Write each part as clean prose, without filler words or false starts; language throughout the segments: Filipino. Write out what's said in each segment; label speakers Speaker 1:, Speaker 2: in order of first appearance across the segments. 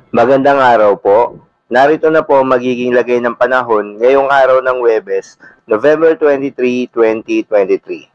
Speaker 1: Magandang araw po. Narito na po ang magiging lagay ng panahon ngayong araw ng Huwebes, November 23, 2023.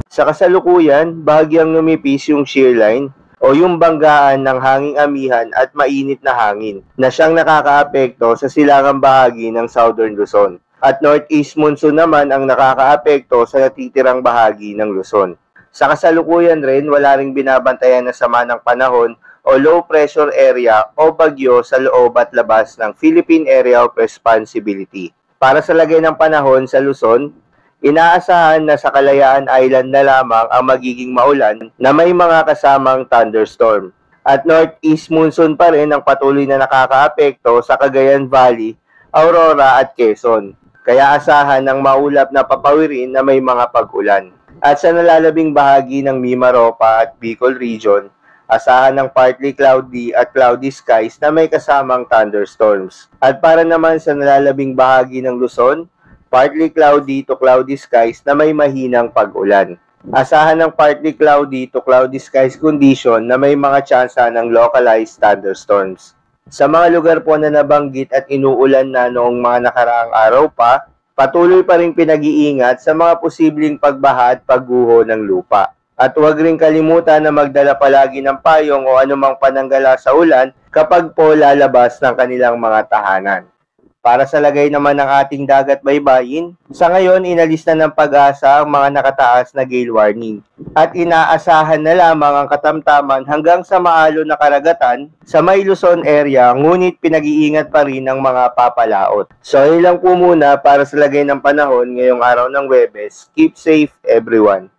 Speaker 1: Sa kasalukuyan, bahagyang numipis yung shear line o yung banggaan ng hanging amihan at mainit na hangin na siyang nakakaapekto sa silangang bahagi ng Southern Luzon. At northeast monsoon naman ang nakakaapekto sa natitirang bahagi ng Luzon. Sa kasalukuyan rin, wala ring binabantayan na sama ng panahon o low pressure area o bagyo sa loob at labas ng Philippine Area of Responsibility. Para sa lagay ng panahon sa Luzon, inaasahan na sa Kalayaan Island na lamang ang magiging maulan na may mga kasamang thunderstorm. At northeast monsoon pa rin ang patuloy na nakakaapekto sa Cagayan Valley, Aurora at Quezon. Kaya asahan ng maulap na papawirin na may mga pag-ulan. At sa nalalabing bahagi ng Mimaropa at Bicol Region, asahan ng partly cloudy at cloudy skies na may kasamang thunderstorms. At para naman sa nalalabing bahagi ng Luzon, partly cloudy to cloudy skies na may mahinang pag-ulan. Asahan ng partly cloudy to cloudy skies condition na may mga tsansa ng localized thunderstorms. Sa mga lugar po na nabanggit at inuulan na noong mga nakaraang araw pa, patuloy pa rin pinag-iingat sa mga posibleng pagbaha at pagguho ng lupa. At huwag rin kalimutan na magdala palagi ng payong o anumang pananggala sa ulan kapag po lalabas ng kanilang mga tahanan. Para sa lagay naman ng ating dagat baybayin, sa ngayon inalis na ng Pag-asa ang mga nakataas na gale warning at inaasahan na lamang ang katamtaman hanggang sa maalon na karagatan sa may Luzon area, ngunit pinag-iingat pa rin ang mga papalaot. So yun lang po muna para sa lagay ng panahon ngayong araw ng Huwebes. Keep safe everyone.